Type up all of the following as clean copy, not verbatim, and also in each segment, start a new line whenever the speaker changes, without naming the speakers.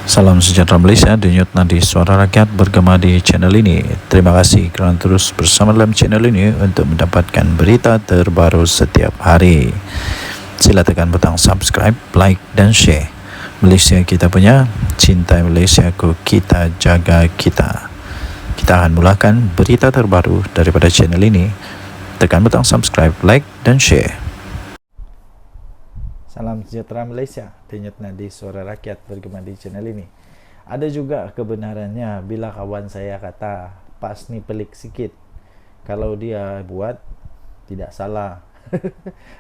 Salam sejahtera Malaysia, denyut nadi suara rakyat bergema di channel ini. Terima kasih kerana terus bersama dalam channel ini untuk mendapatkan berita terbaru setiap hari. Sila tekan butang subscribe, like dan share. Malaysia kita punya, cintai Malaysiaku, kita jaga kita. Kita akan mulakan berita terbaru daripada channel ini. Tekan butang subscribe, like dan share.
Salam sejahtera Malaysia, denyut nadi suara rakyat bergema di channel ini. Ada juga kebenarannya bila kawan saya kata PAS ni pelik sikit. Kalau dia buat tidak salah.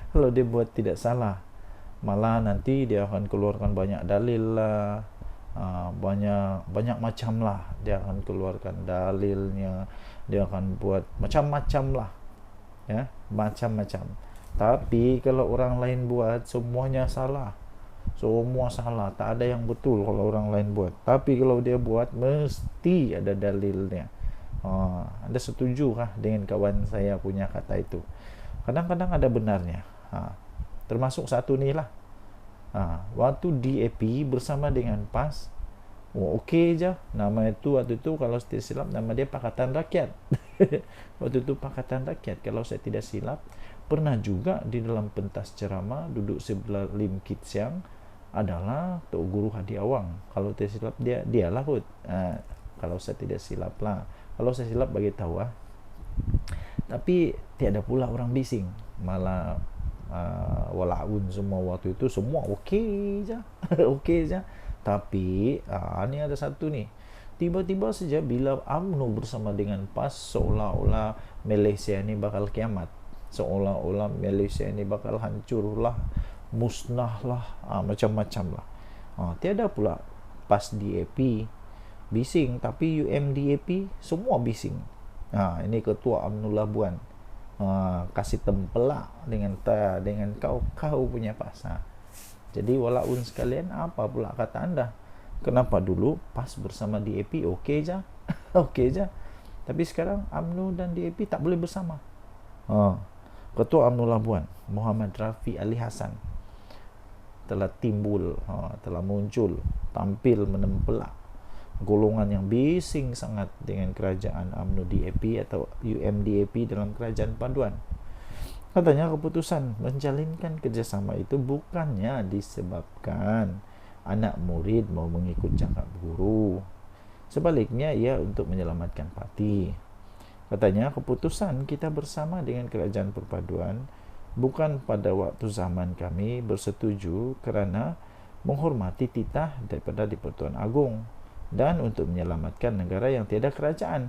Kalau dia buat tidak salah, malah nanti dia akan keluarkan banyak dalil lah, banyak macam lah. Dia akan keluarkan dalilnya, dia akan buat macam-macam lah, ya, macam-macam. Tapi kalau orang lain buat, semuanya salah. Semua salah, tak ada yang betul kalau orang lain buat. Tapi kalau dia buat, mesti ada dalilnya. Anda setuju kah dengan kawan saya punya kata itu? Kadang-kadang ada benarnya. Termasuk satu ni lah. Waktu DAP bersama dengan PAS, okey je. Nama itu waktu itu kalau saya tidak silap, nama dia Pakatan Rakyat. Waktu itu Pakatan Rakyat, kalau saya tidak silap. Pernah juga di dalam pentas ceramah duduk sebelah Lim Kit Siang adalah Tok Guru Hadi Awang. Kalau tidak silap dialah kot. Kalau saya tidak silap lah. Kalau saya silap bagi tahu lah. Tapi tiada pula orang bising. Malah walaupun semua waktu itu semua okey je. Okey je. Tapi ni ada satu ni. Tiba-tiba saja bila UMNO bersama dengan PAS, seolah-olah Malaysia ni bakal kiamat. Seolah-olah Malaysia ini bakal hancur lah, musnah lah, macam-macam lah. Tiada pula PAS DAP bising, tapi UMDAP semua bising. Ini Ketua UMNO Labuan kasih tempelak dengan kau punya PAS. Jadi walaupun sekalian, apa pula kata anda? Kenapa dulu PAS bersama DAP okey je? Okey je. Tapi sekarang UMNO dan DAP tak boleh bersama. Ketua UMNO Labuan Muhammad Rafi Ali Hassan telah muncul, tampil menempelak golongan yang bising sangat dengan kerajaan UMNO DAP atau UMDAP dalam kerajaan paduan. Katanya keputusan menjalinkan kerjasama itu bukannya disebabkan anak murid mau mengikut cakap guru. Sebaliknya ia untuk menyelamatkan parti. Katanya keputusan kita bersama dengan kerajaan perpaduan bukan pada waktu zaman kami bersetuju kerana menghormati titah daripada di-Pertuan Agong dan untuk menyelamatkan negara yang tiada kerajaan.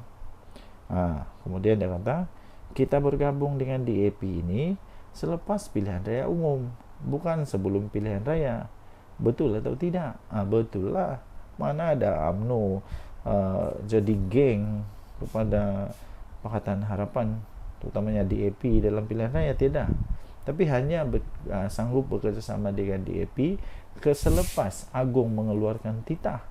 Kemudian dia kata kita bergabung dengan DAP ini selepas pilihan raya umum, bukan sebelum pilihan raya. Betul atau tidak? Betul lah. Mana ada UMNO jadi geng kepada Pakatan Harapan, terutamanya DAP dalam pilihan raya, tidak. Tapi hanya sanggup bekerjasama dengan DAP selepas Agong mengeluarkan titah.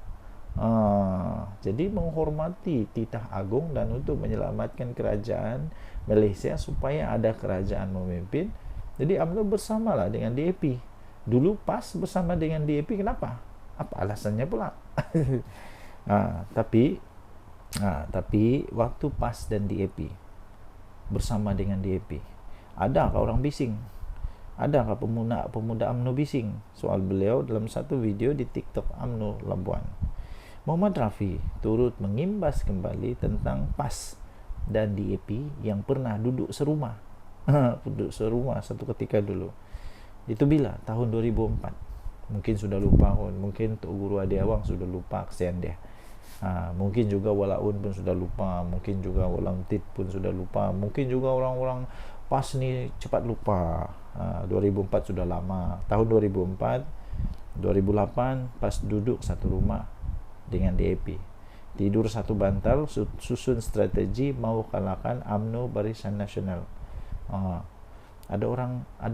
Jadi menghormati titah Agong dan untuk menyelamatkan kerajaan Malaysia supaya ada kerajaan memimpin. Jadi UMNO bersamalah dengan DAP. Dulu PAS bersama dengan DAP, kenapa? Apa alasannya pula? Tapi waktu PAS dan DAP bersama dengan DAP, adakah orang bising? Adakah pemuda UMNO bising? Soal beliau dalam satu video di TikTok UMNO Labuan. Muhammad Rafi turut mengimbas kembali tentang PAS dan DAP yang pernah duduk serumah. Duduk serumah satu ketika dulu. Itu bila? Tahun 2004. Mungkin sudah lupa, mungkin Tok Guru Hadi Awang sudah lupa, kesian dia. Mungkin juga Walaun pun sudah lupa, mungkin juga Walang Tit pun sudah lupa, mungkin juga orang-orang PAS ni cepat lupa. 2004 sudah lama. Tahun 2004, 2008 PAS duduk satu rumah dengan DAP, tidur satu bantal, susun strategi mau kalahkan UMNO Barisan Nasional. Ada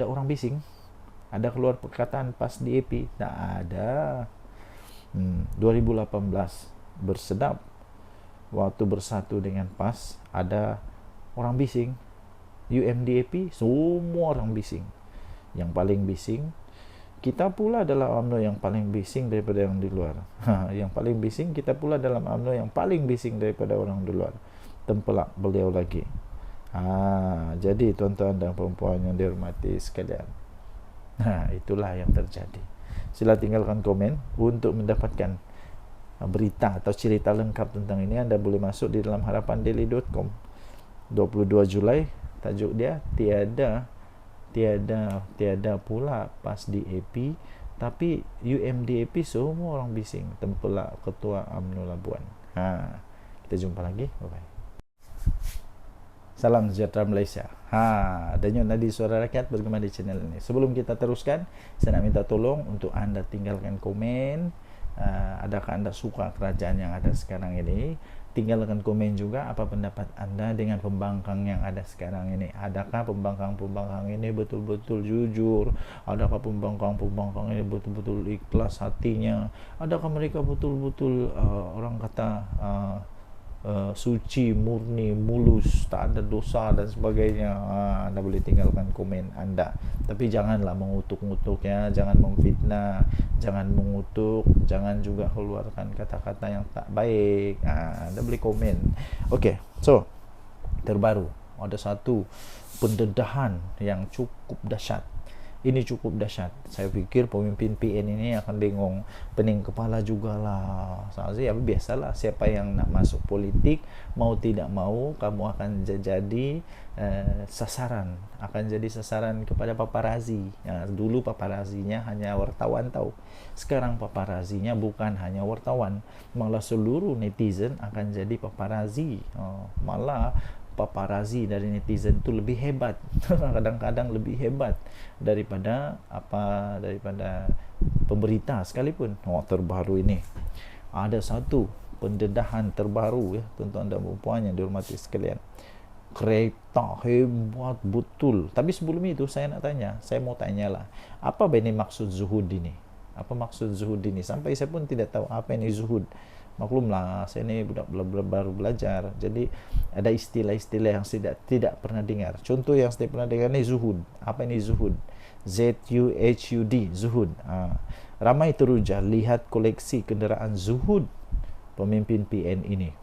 orang bising? Ada keluar perkataan PAS DAP? Tak ada. 2018 bersedap waktu bersatu dengan PAS, ada orang bising. UMDAP semua orang bising. Yang paling bising kita pula adalah UMNO yang paling bising daripada yang di luar. Yang paling bising kita pula dalam UMNO yang paling bising daripada orang di luar. Tempelak beliau lagi. Jadi tuan-tuan dan puan-puan yang dihormati sekalian, itulah yang terjadi. Sila tinggalkan komen untuk mendapatkan berita atau cerita lengkap tentang ini. Anda boleh masuk di dalam harapandaily.com. 22 Julai tajuk dia, tiada pula PAS di AP, tapi UMDAP semua orang bising. Tempelak Ketua UMNO Labuan. Kita jumpa lagi. Bye bye. Salam sejahtera Malaysia. Denyut nadi suara rakyat bergema di channel ini. Sebelum kita teruskan, saya nak minta tolong untuk anda tinggalkan komen. Adakah anda suka kerajaan yang ada sekarang ini? Tinggalkan komen juga apa pendapat anda dengan pembangkang yang ada sekarang ini. Adakah pembangkang ini betul-betul jujur? Adakah pembangkang ini betul-betul ikhlas hatinya? Adakah mereka betul-betul orang kata suci, murni, mulus, tak ada dosa dan sebagainya? Anda boleh tinggalkan komen anda, tapi janganlah mengutuk-ngutuk ya, jangan memfitnah, jangan mengutuk, jangan juga keluarkan kata-kata yang tak baik. Anda boleh komen. Okey, so terbaru ada satu pendedahan yang cukup dahsyat. Ini cukup dahsyat. Saya fikir pemimpin PN ini akan bingung, pening kepala jugalah. Saya biasalah, siapa yang nak masuk politik, mau tidak mau kamu akan jadi sasaran, akan jadi sasaran kepada paparazi. Dulu paparazinya hanya wartawan tahu. Sekarang paparazinya bukan hanya wartawan, malah seluruh netizen akan jadi paparazi. Malah paparazi dari netizen itu lebih hebat. Kadang-kadang lebih hebat daripada pemberita sekalipun. Terbaru ini ada satu pendedahan terbaru ya, tuan-tuan dan puan yang dihormati sekalian. Kereta hebat betul. Tapi sebelum itu saya mau tanyalah, apa ini maksud zuhud ini? Apa maksud zuhud ini? Sampai saya pun tidak tahu apa ini zuhud. Maklumlah, saya ni budak baru belajar, jadi ada istilah-istilah yang tidak pernah dengar. Contoh yang saya pernah dengar ni zuhud. Apa ini zuhud? ZUHUD, zuhud. Ramai teruja lihat koleksi kenderaan zuhud pemimpin PN ini.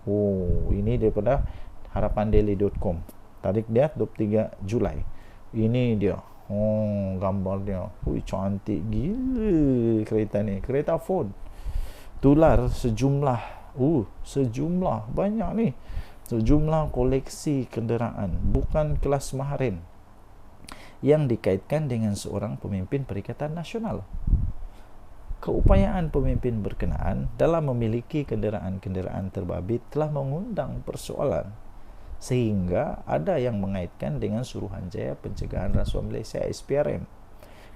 Ini daripada harapandaily.com. Tarik dia 23 Julai. Ini dia. Gambar dia. Cantik gila kereta ni. Kereta Ford. Tular sejumlah banyak ni, sejumlah koleksi kenderaan bukan kelas maharin yang dikaitkan dengan seorang pemimpin Perikatan Nasional. Keupayaan pemimpin berkenaan dalam memiliki kenderaan-kenderaan terbabit telah mengundang persoalan, sehingga ada yang mengaitkan dengan Suruhanjaya Pencegahan Rasuah Malaysia SPRM.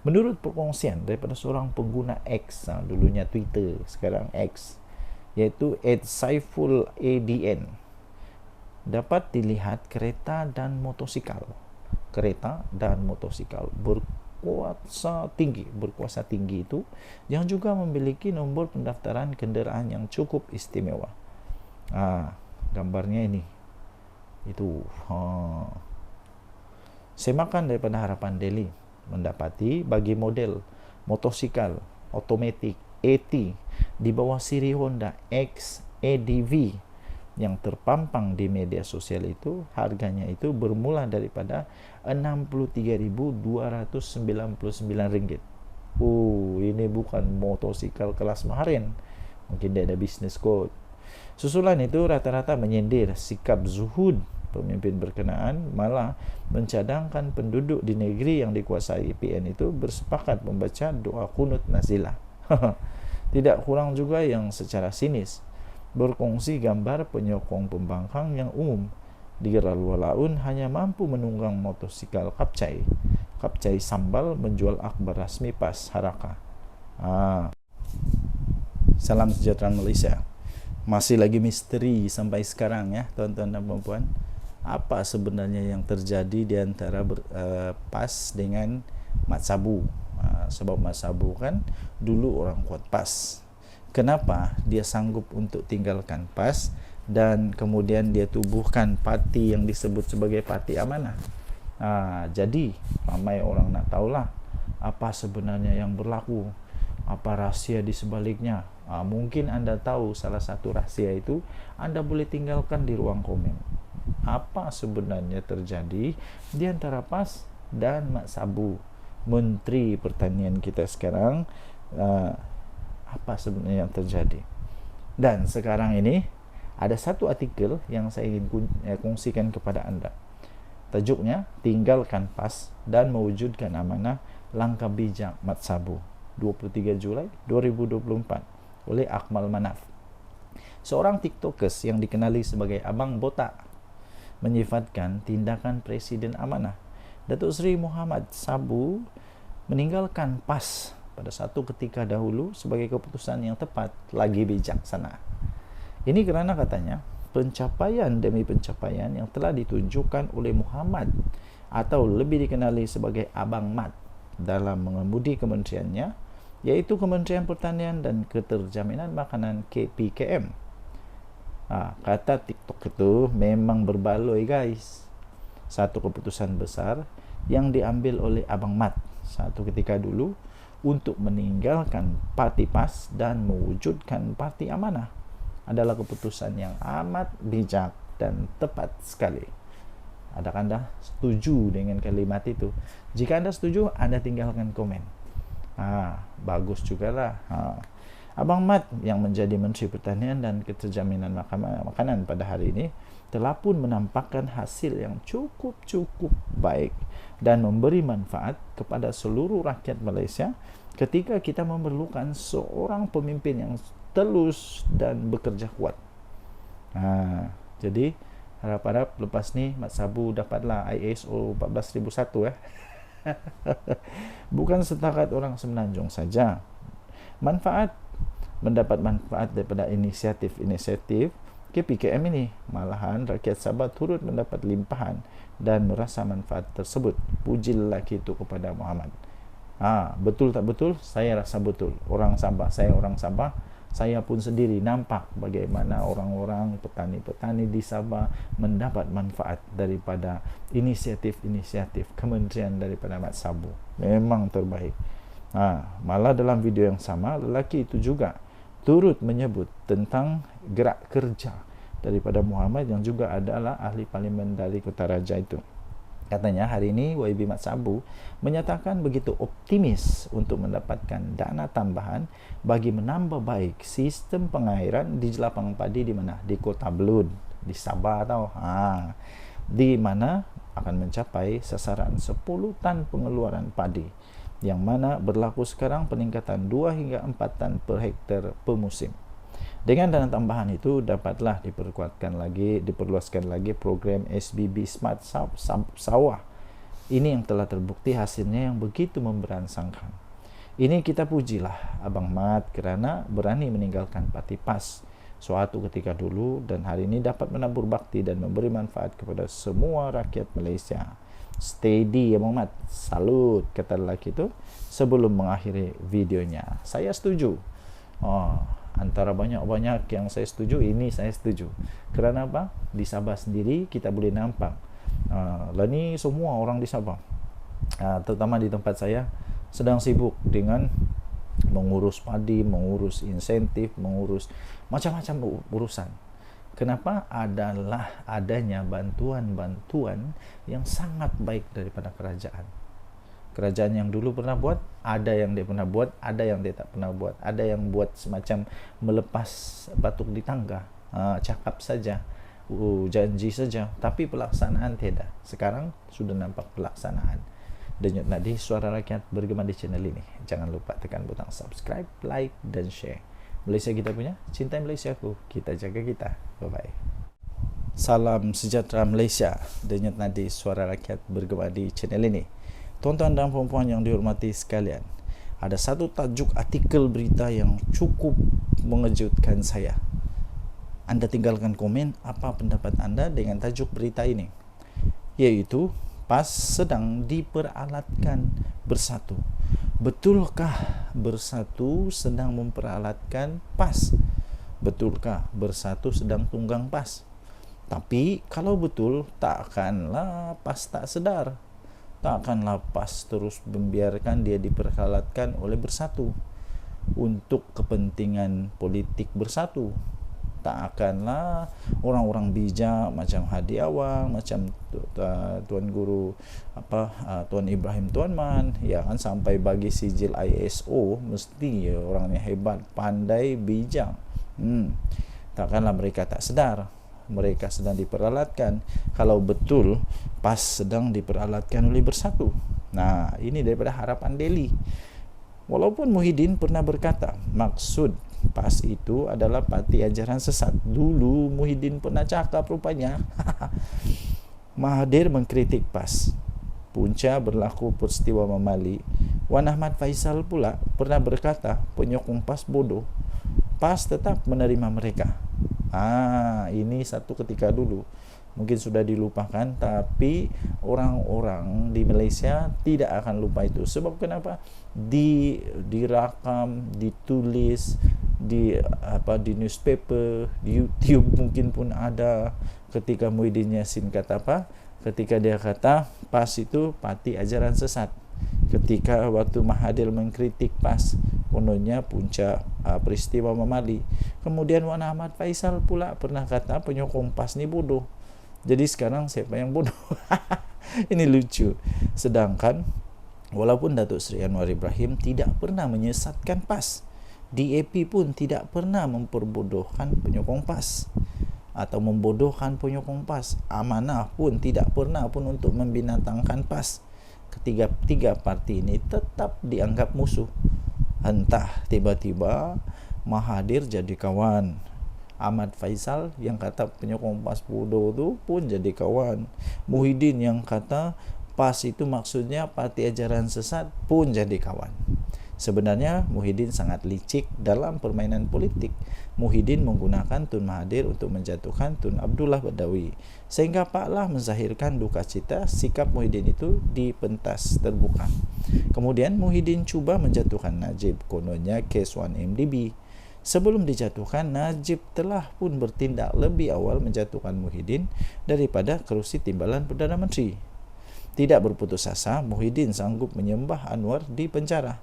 Menurut perkongsian daripada seorang pengguna X, dulunya Twitter, sekarang X, iaitu @Saiful ADN, dapat dilihat kereta dan motosikal berkuasa tinggi itu yang juga memiliki nombor pendaftaran kenderaan yang cukup istimewa. Gambarnya ini. Itu. Semakan daripada Harapan Daily mendapati bagi model motosikal otomatik AT di bawah siri Honda X ADV yang terpampang di media sosial itu, harganya itu bermula daripada RM63.299. Ini bukan motosikal kelas maharin. Mungkin dia ada business code. Susulan itu rata-rata menyindir sikap zuhud pemimpin berkenaan, malah mencadangkan penduduk di negeri yang dikuasai PN itu bersepakat membaca doa kunut nazilah. Tidak kurang juga yang secara sinis berkongsi gambar penyokong pembangkang yang umum di Lalualaun hanya mampu menunggang motosikal kapcai sambal menjual akhbar rasmi PAS Haraka. Salam sejahtera Malaysia. Masih lagi misteri sampai sekarang ya, tuan-tuan dan puan-puan. Apa sebenarnya yang terjadi di antara PAS dengan Mat Sabu? Sebab Mat Sabu kan dulu orang kuat PAS. Kenapa dia sanggup untuk tinggalkan PAS dan kemudian dia tubuhkan parti yang disebut sebagai Parti Amanah? Jadi ramai orang nak tahulah apa sebenarnya yang berlaku, apa rahasia di sebaliknya. Mungkin Anda tahu salah satu rahasia itu, Anda boleh tinggalkan di ruang komen. Apa sebenarnya terjadi di antara PAS dan Mat Sabu, Menteri Pertanian kita sekarang? Apa sebenarnya yang terjadi? Dan sekarang ini ada satu artikel yang saya ingin kongsikan kepada Anda. Tajuknya, Tinggalkan PAS dan Mewujudkan Amanah, Langkah Bijak Mat Sabu, 23 Julai 2024, oleh Akmal Manaf. Seorang tiktokers yang dikenali sebagai Abang Botak menyifatkan tindakan Presiden Amanah Datuk Seri Muhammad Sabu meninggalkan PAS pada satu ketika dahulu sebagai keputusan yang tepat lagi bijaksana. Ini kerana katanya pencapaian demi pencapaian yang telah ditunjukkan oleh Muhammad, atau lebih dikenali sebagai Abang Mat, dalam mengemudi kementeriannya, yaitu Kementerian Pertanian dan Keterjaminan Makanan KPKM. Kata TikTok itu memang berbaloi guys. Satu keputusan besar yang diambil oleh Abang Mat satu ketika dulu untuk meninggalkan parti PAS dan mewujudkan parti Amanah adalah keputusan yang amat bijak dan tepat sekali. Adakah Anda setuju dengan kalimat itu? Jika Anda setuju, Anda tinggalkan komen. Bagus juga lah. Abang Mat yang menjadi Menteri Pertanian dan Keterjaminan Makanan pada hari ini telah pun menampakkan hasil yang cukup baik dan memberi manfaat kepada seluruh rakyat Malaysia ketika kita memerlukan seorang pemimpin yang telus dan bekerja kuat. Jadi harap-harap lepas ni Mat Sabu dapatlah ISO 14001 Bukan setakat orang Semenanjung saja mendapat manfaat daripada inisiatif KPKM ini, malahan rakyat Sabah turut mendapat limpahan dan merasa manfaat tersebut. Puji lelaki itu kepada Muhammad. Betul tak betul? Saya rasa betul. Saya orang Sabah, saya pun sendiri nampak bagaimana orang-orang petani-petani di Sabah mendapat manfaat daripada inisiatif kementerian daripada Mat Sabu. Memang terbaik. Malah dalam video yang sama, lelaki itu juga turut menyebut tentang gerak kerja daripada Muhammad yang juga adalah ahli parlimen dari Kutaraja itu. Katanya hari ini YB Mat Sabu menyatakan begitu optimis untuk mendapatkan dana tambahan bagi menambah baik sistem pengairan di jelapang padi di mana? Di Kota Belud, di Sabah tau. Di mana akan mencapai sasaran 10 tan pengeluaran padi, yang mana berlaku sekarang peningkatan 2 hingga 4 tan per hektar per musim. Dengan dana tambahan itu dapatlah diperluaskan lagi program SBB Smart Sawah. Ini yang telah terbukti hasilnya yang begitu memberansangkan. Ini kita pujilah Abang Mat kerana berani meninggalkan parti PAS suatu ketika dulu dan hari ini dapat menabur bakti dan memberi manfaat kepada semua rakyat Malaysia. Steady Abang Mat, salut, kata lelaki itu sebelum mengakhiri videonya. Saya setuju. Antara banyak-banyak yang saya setuju, ini saya setuju. Kerana apa? Di Sabah sendiri kita boleh nampak ni semua orang di Sabah, terutama di tempat saya, sedang sibuk dengan mengurus padi, mengurus insentif, mengurus macam-macam urusan. Kenapa? Adalah adanya bantuan-bantuan yang sangat baik daripada kerajaan. Kerajaan yang dulu pernah buat, ada yang dia pernah buat, ada yang dia tak pernah buat. Ada yang buat semacam melepas batuk di tangga, cakap saja, janji saja, tapi pelaksanaan tidak. Sekarang sudah nampak pelaksanaan. Denyut nadi suara rakyat bergema di channel ini. Jangan lupa tekan butang subscribe, like dan share. Malaysia kita punya, cintai Malaysiaku, kita jaga kita. Bye-bye. Salam sejahtera Malaysia. Denyut nadi suara rakyat bergema di channel ini. Tuan-tuan dan puan-puan yang dihormati sekalian, ada satu tajuk artikel berita yang cukup mengejutkan saya. Anda tinggalkan komen apa pendapat anda dengan tajuk berita ini, yaitu PAS sedang diperalatkan bersatu. Betulkah bersatu sedang memperalatkan PAS? Betulkah bersatu sedang tunggang PAS? Tapi kalau betul, takkanlah PAS tak sedar. takkanlah PAS terus membiarkan dia diperkalatkan oleh Bersatu untuk kepentingan politik Bersatu. Tak akanlah orang-orang bijak macam Hadi Awang, macam Tuan Guru Tuan Ibrahim Tuan Man, ya kan, sampai bagi sijil ISO, mesti orangnya hebat, pandai, bijak. Takkanlah mereka tak sedar mereka sedang diperalatkan, kalau betul PAS sedang diperalatkan oleh Bersatu. Nah, ini daripada Harapan Daily. Walaupun Muhyiddin pernah berkata maksud PAS itu adalah parti ajaran sesat. Dulu Muhyiddin pernah cakap rupanya. Mahathir mengkritik PAS. Punca berlaku peristiwa Mamali. Wan Ahmad Faisal pula pernah berkata penyokong PAS bodoh. PAS tetap menerima mereka. Ini satu ketika dulu. Mungkin sudah dilupakan, tapi orang-orang di Malaysia tidak akan lupa itu. Sebab kenapa? Dirakam, ditulis di newspaper, di YouTube mungkin pun ada, ketika Muhyiddin Yassin kata apa? Ketika dia kata PAS itu parti ajaran sesat. Ketika waktu Mahathir mengkritik PAS, kononnya punca peristiwa Mamali. Kemudian Wan Ahmad Faisal pula pernah kata penyokong PAS ni bodoh. Jadi sekarang siapa yang bodoh? Ini lucu. Sedangkan walaupun Datuk Seri Anwar Ibrahim tidak pernah menyesatkan PAS, DAP pun tidak pernah memperbodohkan penyokong PAS atau membodohkan penyokong PAS. Amanah pun tidak pernah pun untuk membinatangkan PAS. Ketiga parti ini tetap dianggap musuh. Entah tiba-tiba Mahathir jadi kawan, Ahmad Faisal yang kata penyokong PAS bodoh tu pun jadi kawan, Muhyiddin yang kata PAS itu maksudnya parti ajaran sesat pun jadi kawan. Sebenarnya Muhyiddin sangat licik dalam permainan politik. Muhyiddin menggunakan Tun Mahathir untuk menjatuhkan Tun Abdullah Badawi, sehingga Pak Lah menzahirkan duka cita sikap Muhyiddin itu di pentas terbuka. Kemudian Muhyiddin cuba menjatuhkan Najib, kononnya kes 1MDB. Sebelum dijatuhkan, Najib telah pun bertindak lebih awal menjatuhkan Muhyiddin daripada kerusi timbalan Perdana Menteri. Tidak berputus asa, Muhyiddin sanggup menyembah Anwar di penjara.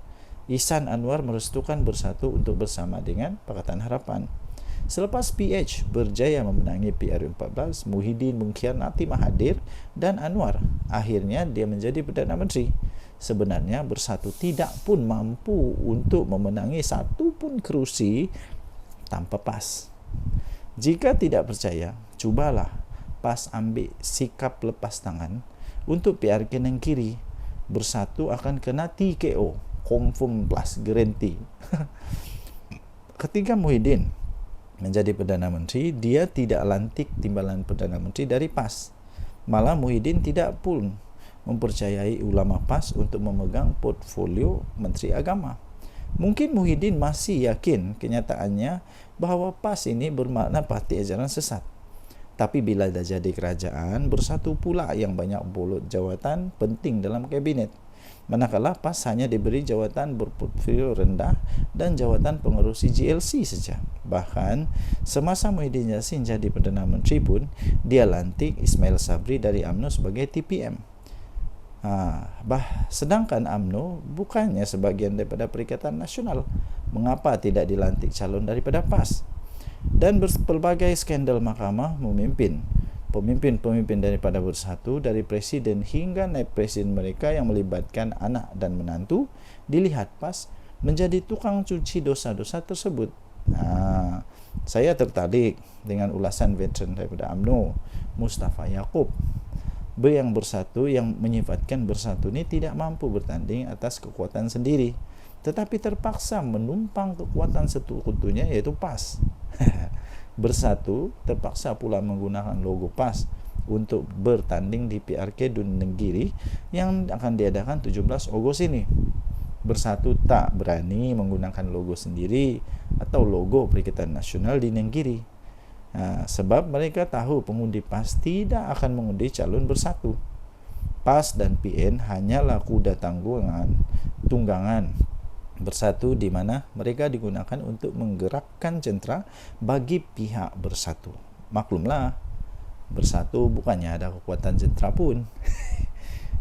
Ihsan Anwar merestukan Bersatu untuk bersama dengan Pakatan Harapan. Selepas PH berjaya memenangi PR14, Muhyiddin mengkhianati Mahathir dan Anwar. Akhirnya dia menjadi Perdana Menteri. Sebenarnya Bersatu tidak pun mampu untuk memenangi satu pun kerusi tanpa PAS. Jika tidak percaya, cubalah PAS ambil sikap lepas tangan untuk PRK Negeri. Bersatu akan kena TKO, confirm plus guarantee. Ketika Muhyiddin menjadi Perdana Menteri, dia tidak lantik timbalan Perdana Menteri dari PAS. Malah Muhyiddin tidak pun mempercayai ulama PAS untuk memegang portfolio Menteri Agama. Mungkin Muhyiddin masih yakin kenyataannya bahawa PAS ini bermakna parti ajaran sesat. Tapi bila dah jadi kerajaan, Bersatu pula yang banyak bolot jawatan penting dalam kabinet. Manakala PAS hanya diberi jawatan berportfolio rendah dan jawatan pengerusi GLC saja. Bahkan semasa Muhyiddin Yassin jadi Perdana Menteri pun, dia lantik Ismail Sabri dari UMNO sebagai TPM. Sedangkan UMNO bukannya sebahagian daripada Perikatan Nasional. Mengapa tidak dilantik calon daripada PAS? Dan berbagai skandal mahkamah memimpin pemimpin-pemimpin daripada Bersatu, dari presiden hingga naib presiden mereka yang melibatkan anak dan menantu, dilihat PAS menjadi tukang cuci dosa-dosa tersebut. Saya tertarik dengan ulasan veteran daripada UMNO, Mustafa Yaakob, yang Bersatu, yang menyifatkan Bersatu ini tidak mampu bertanding atas kekuatan sendiri, tetapi terpaksa menumpang kekuatan sekutunya, yaitu PAS. Bersatu terpaksa pula menggunakan logo PAS untuk bertanding di PRK Dun Negiri yang akan diadakan 17 Ogos ini. Bersatu tak berani menggunakan logo sendiri atau logo Perikatan Nasional di Negiri. Sebab mereka tahu pengundi PAS tidak akan mengundi calon Bersatu. PAS dan PN hanyalah kuda tunggangan Bersatu, di mana mereka digunakan untuk menggerakkan jentera bagi pihak Bersatu. Maklumlah, Bersatu bukannya ada kekuatan jentera pun.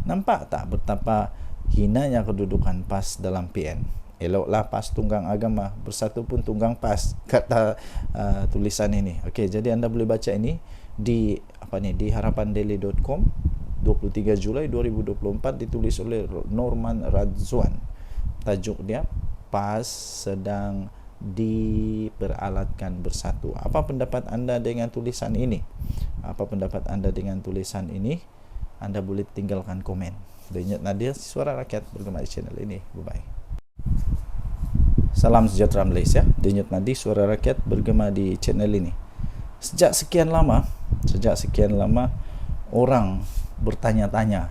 Nampak tak betapa hinanya kedudukan PAS dalam PN? Eloklah PAS tunggang agama, bersatu pun tunggang PAS, kata tulisan ini. Okey, jadi anda boleh baca ini di di harapandaily.com 23 Julai 2024, ditulis oleh Norman Radzwan. Tajuk dia, PAS sedang diperalatkan bersatu. Apa pendapat anda dengan tulisan ini? Apa pendapat anda dengan tulisan ini? Anda boleh tinggalkan komen. Denyut Nadir, Suara Rakyat, bergema di channel ini. Bye-bye. Salam sejahtera Malaysia. Denyut Nadir, Suara Rakyat, bergema di channel ini. Sejak sekian lama orang bertanya-tanya,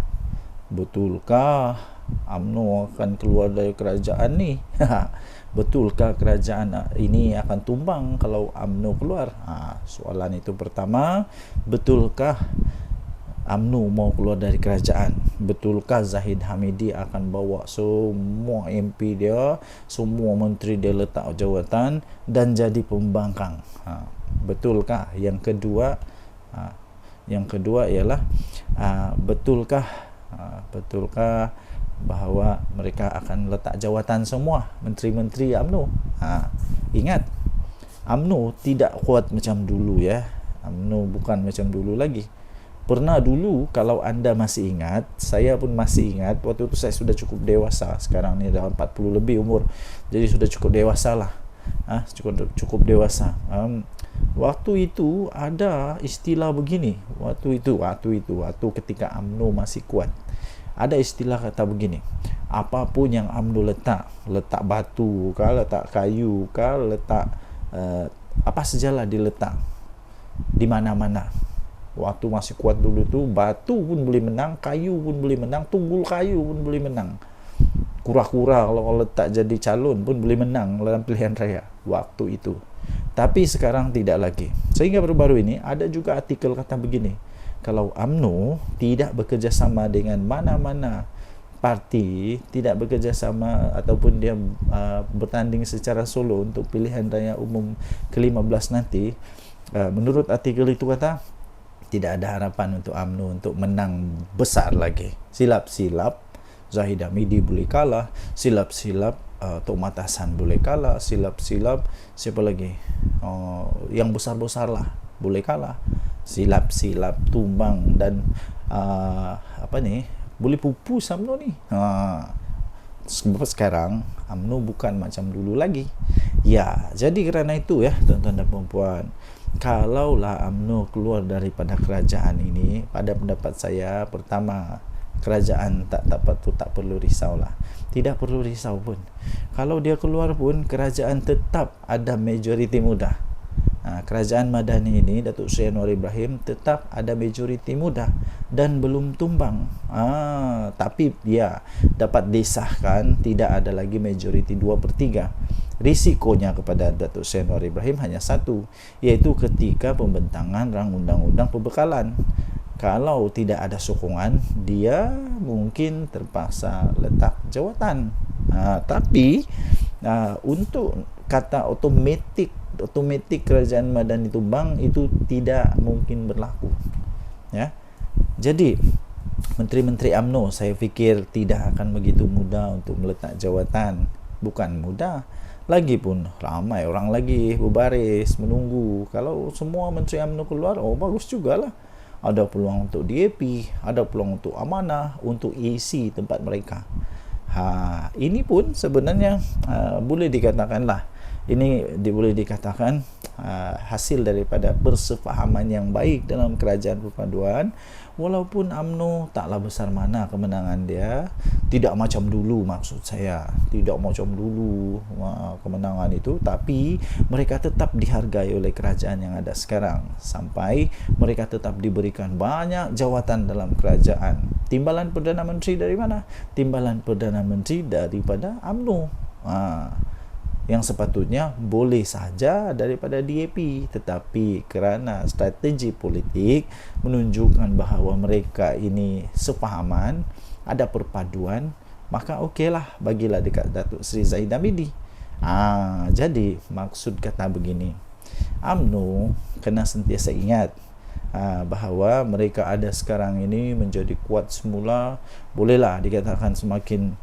betulkah UMNO akan keluar dari kerajaan ni? Betulkah kerajaan ini akan tumbang kalau UMNO keluar? Soalan itu pertama. Betulkah UMNO mau keluar dari kerajaan? Betulkah Zahid Hamidi akan bawa semua MP dia, semua menteri dia letak jawatan dan jadi pembangkang? Betulkah? Yang kedua ialah betulkah bahawa mereka akan letak jawatan semua menteri-menteri UMNO? Ingat, UMNO tidak kuat macam dulu ya. UMNO bukan macam dulu lagi. Pernah dulu, kalau anda masih ingat, saya pun masih ingat, waktu itu saya sudah cukup dewasa. Sekarang ni dah 40 lebih umur, jadi sudah cukup dewasa lah. Cukup dewasa. Waktu itu ada istilah begini. Waktu ketika UMNO masih kuat, ada istilah kata begini, apapun yang UMNO letak batu kah, letak kayu kah, letak apa sajalah diletak di mana-mana. Waktu masih kuat dulu tu, batu pun boleh menang, kayu pun boleh menang, tunggul kayu pun boleh menang. Kura-kura kalau letak jadi calon pun boleh menang dalam pilihan raya waktu itu. Tapi sekarang tidak lagi. Sehingga baru-baru ini ada juga artikel kata begini, kalau UMNO tidak bekerjasama dengan mana-mana parti, tidak bekerjasama ataupun dia bertanding secara solo untuk pilihan raya umum ke-15 nanti, menurut artikel itu kata, tidak ada harapan untuk UMNO untuk menang besar lagi. Silap-silap Zahid Hamidi boleh kalah, silap-silap Tok Matasan boleh kalah, silap-silap siapa lagi, yang besar-besar lah boleh kalah, silap-silap tumbang dan boleh pupus UMNO ni. Sebab sekarang UMNO bukan macam dulu lagi. Ya, jadi kerana itu ya tuan-tuan dan puan-puan, kalaulah UMNO keluar daripada kerajaan ini, pada pendapat saya, pertama, kerajaan tak perlu risaulah. Tidak perlu risau pun. Kalau dia keluar pun, kerajaan tetap ada majoriti muda. Kerajaan Madani ini, Datuk Seri Anwar Ibrahim, tetap ada majoriti muda dan belum tumbang. Tapi dia dapat disahkan tidak ada lagi majoriti 2/3. Risikonya kepada Datuk Seri Anwar Ibrahim hanya satu, iaitu ketika pembentangan rang undang-undang pembekalan. Kalau tidak ada sokongan, dia mungkin terpaksa letak jawatan. Tapi untuk kata otomatik kerajaan Madani tumbang, itu tidak mungkin berlaku. Ya. Jadi menteri-menteri UMNO saya fikir tidak akan begitu mudah untuk meletak jawatan. Bukan mudah, lagipun ramai orang lagi berbaris menunggu. Kalau semua menteri UMNO keluar, bagus jugalah. Ada peluang untuk DAP, ada peluang untuk amanah, untuk isi tempat mereka. Ini pun sebenarnya boleh dikatakanlah, boleh dikatakan hasil daripada persefahaman yang baik dalam kerajaan perpaduan. Walaupun UMNO taklah besar mana kemenangan dia, tidak macam dulu, maksud saya tidak macam dulu kemenangan itu, tapi mereka tetap dihargai oleh kerajaan yang ada sekarang, sampai mereka tetap diberikan banyak jawatan dalam kerajaan. Timbalan Perdana Menteri dari mana? Timbalan Perdana Menteri daripada UMNO. Yang sepatutnya boleh saja daripada DAP, tetapi kerana strategi politik menunjukkan bahawa mereka ini sefahaman, ada perpaduan, maka okeylah, bagilah dekat Datuk Seri Zahid Hamidi. Jadi maksud kata begini, UMNO kena sentiasa ingat, bahawa mereka ada sekarang ini menjadi kuat semula, bolehlah dikatakan semakin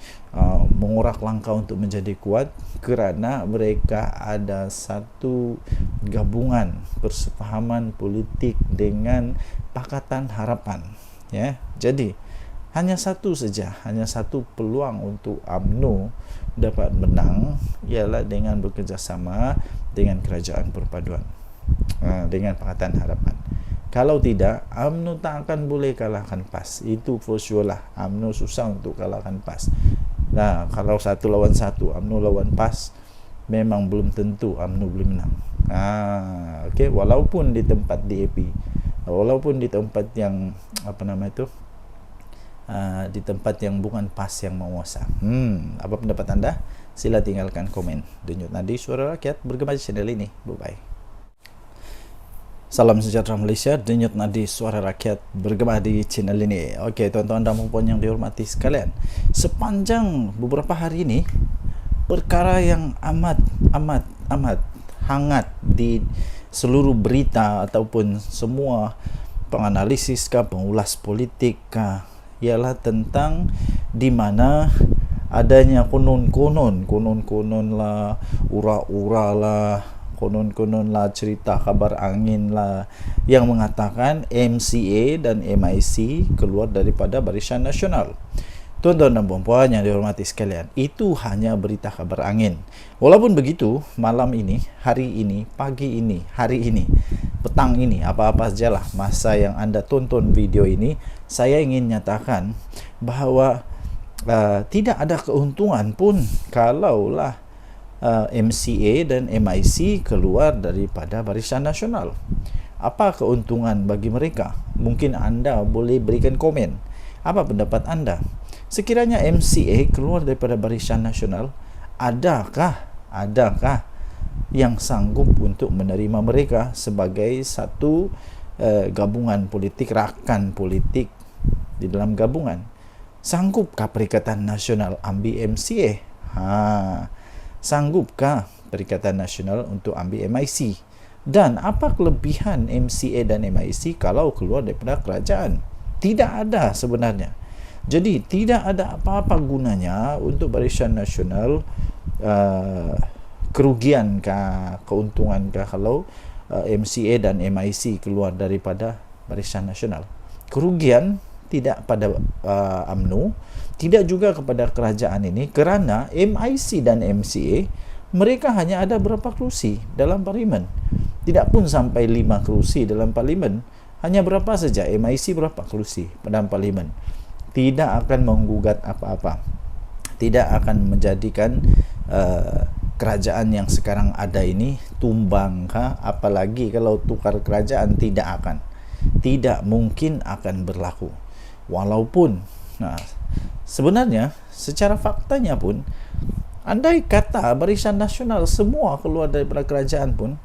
mengorak langkah untuk menjadi kuat kerana mereka ada satu gabungan persefahaman politik dengan Pakatan Harapan, ya. Jadi hanya satu peluang untuk UMNO dapat menang, ialah dengan bekerjasama dengan Kerajaan Perpaduan, dengan Pakatan Harapan. Kalau tidak, UMNO tak akan boleh kalahkan PAS. Itu for sure lah. UMNO susah untuk kalahkan PAS. Nah, kalau 1 lawan 1, UMNO lawan PAS, memang belum tentu UMNO boleh menang. Okay. Walaupun di tempat DAP, walaupun di tempat yang di tempat yang bukan PAS yang menguasa. Apa pendapat anda? Sila tinggalkan komen. Denyut Nadi Suara Rakyat bergema di channel ini. Bye-bye. Salam sejahtera Malaysia, Denyut Nadi Suara Rakyat bergema di channel ini. Okey, tuan-tuan dan puan yang dihormati sekalian, sepanjang beberapa hari ini, perkara yang amat hangat di seluruh berita ataupun semua penganalisis pengulas politik ialah tentang di mana adanya konon-konon lah, ura-ura lah, konon lah, cerita kabar angin lah yang mengatakan MCA dan MIC keluar daripada Barisan Nasional. Tuan-tuan dan puan-puan yang dihormati sekalian, itu hanya berita kabar angin. Walaupun begitu, malam ini, hari ini, pagi ini, hari ini, petang ini, apa-apa sajalah masa yang anda tonton video ini, saya ingin nyatakan bahawa tidak ada keuntungan pun kalaulah MCA dan MIC keluar daripada Barisan Nasional. Apa keuntungan bagi mereka? Mungkin anda boleh berikan komen. Apa pendapat anda? Sekiranya MCA keluar daripada Barisan Nasional, adakah yang sanggup untuk menerima mereka sebagai satu gabungan politik, rakan politik di dalam gabungan? Sanggupkah Perikatan Nasional ambil MCA? Sanggupkah Perikatan Nasional untuk ambil MIC? Dan apa kelebihan MCA dan MIC kalau keluar daripada kerajaan? Tidak ada sebenarnya. Jadi tidak ada apa-apa gunanya untuk Barisan Nasional, kerugiankah, keuntungankah kalau MCA dan MIC keluar daripada Barisan Nasional? Kerugian tidak pada UMNO, tidak juga kepada kerajaan ini, kerana MIC dan MCA mereka hanya ada berapa kerusi dalam parlimen. Tidak pun sampai 5 kerusi dalam parlimen. Hanya berapa saja, MIC berapa kerusi dalam parlimen. Tidak akan menggugat apa-apa. Tidak akan menjadikan kerajaan yang sekarang ada ini tumbang, apalagi kalau tukar kerajaan, tidak mungkin akan berlaku. Walaupun sebenarnya secara faktanya pun, andai kata Barisan Nasional semua keluar daripada kerajaan pun,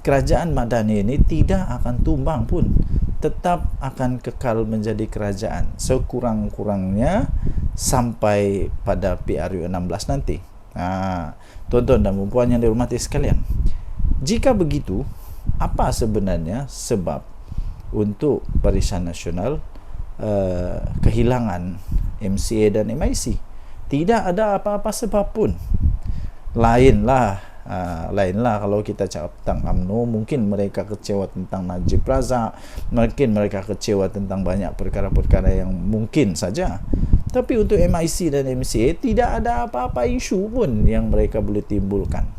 kerajaan Madani ini tidak akan tumbang pun, tetap akan kekal menjadi kerajaan sekurang-kurangnya sampai pada PRU 16 nanti. Tuan-tuan dan puan yang dihormati sekalian, jika begitu, apa sebenarnya sebab untuk Barisan Nasional kehilangan MCA dan MIC? Tidak ada apa-apa sebab pun. Lainlah kalau kita cakap tentang UMNO, mungkin mereka kecewa tentang Najib Razak, mungkin mereka kecewa tentang banyak perkara-perkara yang mungkin saja. Tapi untuk MIC dan MCA tidak ada apa-apa isu pun yang mereka boleh timbulkan.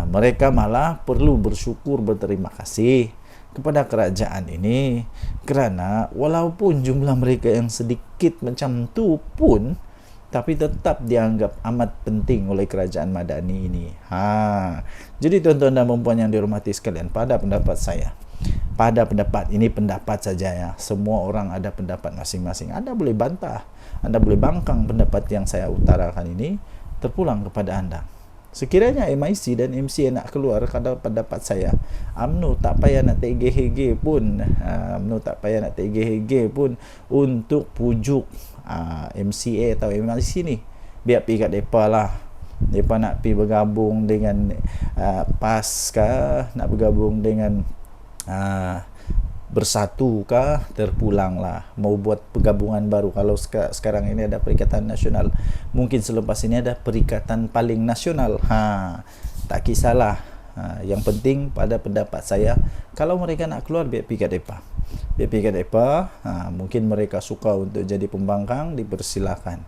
Mereka malah perlu bersyukur, berterima kasih kepada kerajaan ini, kerana walaupun jumlah mereka yang sedikit macam tu pun, tapi tetap dianggap amat penting oleh kerajaan Madani ini. Jadi tuan-tuan dan puan yang dihormati sekalian, pada pendapat saya, ini pendapat saja ya, semua orang ada pendapat masing-masing. Anda boleh bantah, Anda boleh bangkang pendapat yang saya utarakan ini, terpulang kepada anda. Sekiranya MIC dan MCA nak keluar, kalau pendapat saya, UMNO tak payah nak tergeh-geh pun, untuk pujuk MCA atau MIC ni. Biar pergi kat mereka lah. Mereka nak pergi bergabung dengan PAS kah, nak bergabung dengan bersatu kah, terpulanglah, mau buat penggabungan baru. Kalau sekarang ini ada Perikatan Nasional, mungkin selepas ini ada Perikatan Paling Nasional. Tak kisahlah. Yang penting pada pendapat saya, kalau mereka nak keluar, biar pergi kat depa. Mungkin mereka suka untuk jadi pembangkang, dipersilakan.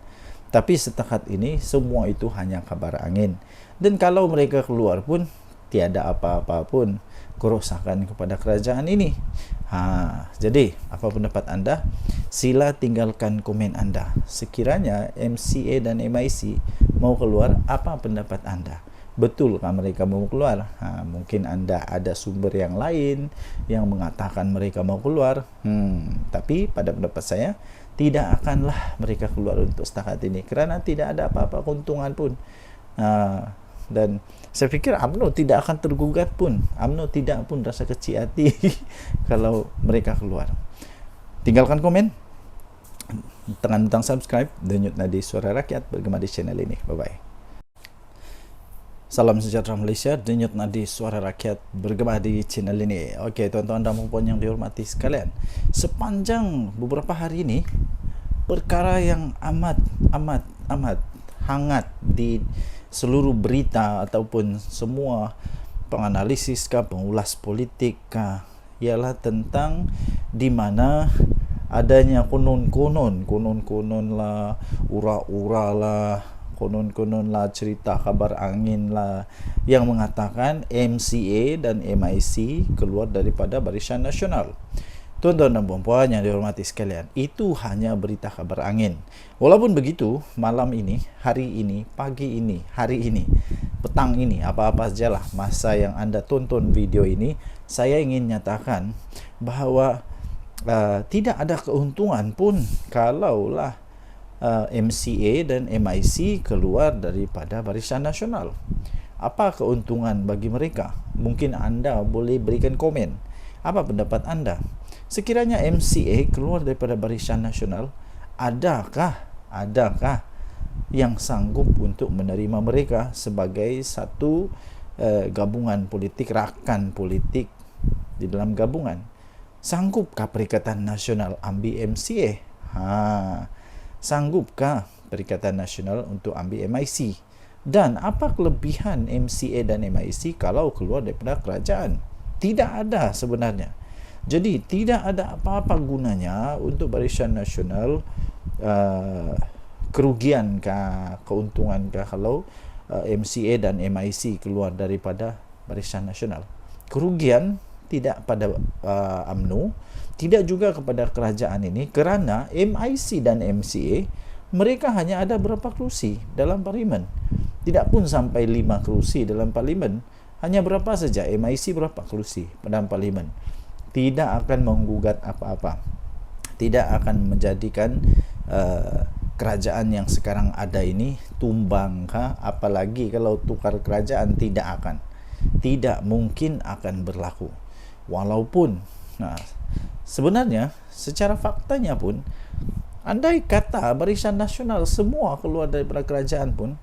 Tapi setakat ini semua itu hanya kabar angin. Dan kalau mereka keluar pun tiada apa-apa pun kerosakan kepada kerajaan ini. Jadi apa pendapat anda? Sila tinggalkan komen anda. Sekiranya MCA dan MIC mau keluar, apa pendapat anda? Betulkah mereka mau keluar? Mungkin anda ada sumber yang lain yang mengatakan mereka mau keluar. Tapi pada pendapat saya, tidak akanlah mereka keluar untuk setakat ini, kerana tidak ada apa-apa keuntungan pun. Dan saya fikir UMNO tidak akan tergugat pun. UMNO tidak pun rasa kecil hati kalau mereka keluar. Tinggalkan komen, tekan butang subscribe, denyut nadi Suara Rakyat bergema di channel ini. Bye-bye. Salam sejahtera Malaysia, denyut nadi Suara Rakyat bergema di channel ini. Okey, tuan-tuan dan puan yang dihormati sekalian, sepanjang beberapa hari ini, perkara yang amat hangat di seluruh berita ataupun semua penganalisis pengulas politik ialah tentang di mana adanya konon lah, ura-ura lah, konon lah, cerita kabar angin lah yang mengatakan MCA dan MIC keluar daripada Barisan Nasional. Tuan-tuan dan puan-puan yang dihormati sekalian, itu hanya berita kabar angin. Walaupun begitu, malam ini, hari ini, pagi ini, hari ini, petang ini, apa-apa sajalah masa yang anda tonton video ini, saya ingin nyatakan bahawa tidak ada keuntungan pun kalaulah MCA dan MIC keluar daripada Barisan Nasional. Apa keuntungan bagi mereka? Mungkin anda boleh berikan komen. Apa pendapat anda? Sekiranya MCA keluar daripada Barisan Nasional, adakah yang sanggup untuk menerima mereka sebagai satu gabungan politik, rakan politik di dalam gabungan? Sanggupkah Perikatan Nasional ambil MCA? Sanggupkah Perikatan Nasional untuk ambil MIC? Dan apa kelebihan MCA dan MIC kalau keluar daripada kerajaan? Tidak ada sebenarnya. Jadi tidak ada apa-apa gunanya untuk Barisan Nasional, kerugiankah, keuntungankah kalau MCA dan MIC keluar daripada Barisan Nasional? Kerugian tidak pada UMNO, tidak juga kepada kerajaan ini, kerana MIC dan MCA mereka hanya ada berapa kerusi dalam parlimen. Tidak pun sampai 5 kerusi dalam parlimen. Hanya berapa saja, MIC berapa kerusi dalam parlimen. Tidak akan menggugat apa-apa. Tidak akan menjadikan kerajaan yang sekarang ada ini tumbang apalagi kalau tukar kerajaan, tidak mungkin akan berlaku. Walaupun sebenarnya secara faktanya pun, andai kata Barisan Nasional semua keluar daripada kerajaan pun,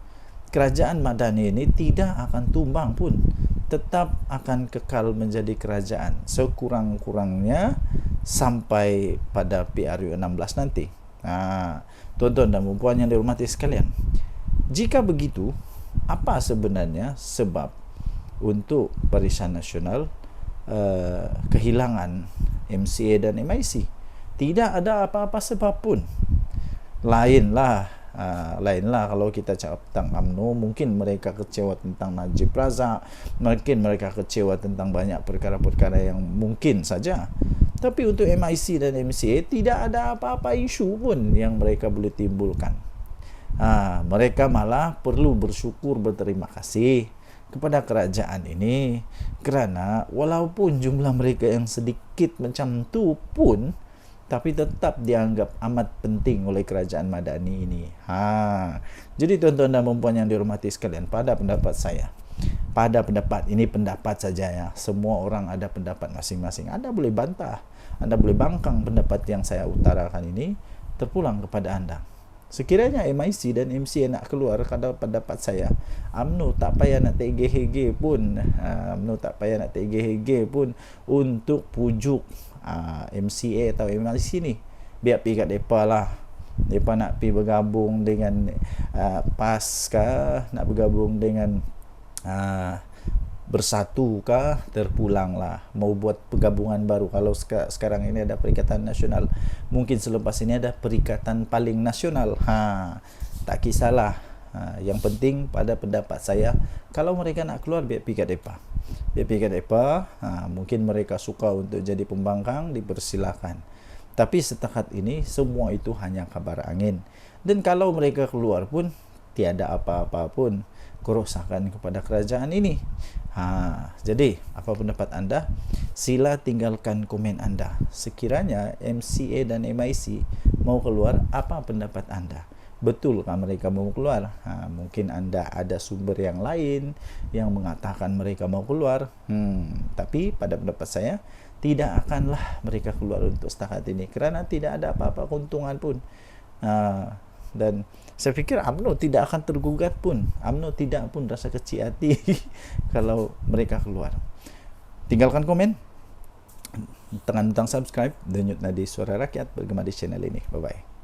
kerajaan Madani ini tidak akan tumbang pun, tetap akan kekal menjadi kerajaan sekurang-kurangnya sampai pada PRU 16 nanti. Tuan-tuan dan puan yang dihormati sekalian, jika begitu, apa sebenarnya sebab untuk Barisan Nasional kehilangan MCA dan MIC? Tidak ada apa-apa sebab pun. Lainlah kalau kita cakap tentang UMNO, mungkin mereka kecewa tentang Najib Razak, mungkin mereka kecewa tentang banyak perkara-perkara yang mungkin saja. Tapi untuk MIC dan MCA tidak ada apa-apa isu pun yang mereka boleh timbulkan. Mereka malah perlu bersyukur, berterima kasih kepada kerajaan ini, kerana walaupun jumlah mereka yang sedikit macam tu pun, tapi tetap dianggap amat penting oleh kerajaan Madani ini. Jadi tuan-tuan dan puan yang dihormati sekalian, pada pendapat saya, pada pendapat ini, pendapat saja ya, semua orang ada pendapat masing-masing. Anda boleh bantah, Anda boleh bangkang pendapat yang saya utarakan ini, terpulang kepada anda. Sekiranya MIC dan MCA nak keluar, kalau pendapat saya, UMNO tak payah nak tergeh-hege pun, UMNO tak payah nak tergeh-hege pun untuk pujuk MCA atau MIC ni. Biar pergi kat mereka lah. Mereka nak pergi bergabung dengan PAS kah, nak bergabung dengan Bersatu kah, terpulang lah. Mau buat pergabungan baru. Kalau sekarang ini ada Perikatan Nasional, mungkin selepas ini ada Perikatan Paling Nasional. Tak kisahlah. Yang penting pada pendapat saya, kalau mereka nak keluar, biar pergi kat mereka. Biar pergi kat mereka. Mungkin mereka suka untuk jadi pembangkang, dipersilakan. Tapi setakat ini semua itu hanya kabar angin. Dan kalau mereka keluar pun tiada apa-apa pun kerosakan kepada kerajaan ini. Jadi apa pendapat anda? Sila tinggalkan komen anda. Sekiranya MCA dan MIC mau keluar, apa pendapat anda? Betulkah mereka mau keluar? Mungkin anda ada sumber yang lain yang mengatakan mereka mau keluar. Tapi pada pendapat saya, tidak akanlah mereka keluar untuk setakat ini, kerana tidak ada apa-apa keuntungan pun. Dan saya fikir UMNO tidak akan tergugat pun. UMNO tidak pun rasa kecil hati kalau mereka keluar. Tinggalkan komen, tekan butang subscribe, denyut nadi Suara Rakyat bergema di channel ini. Bye-bye.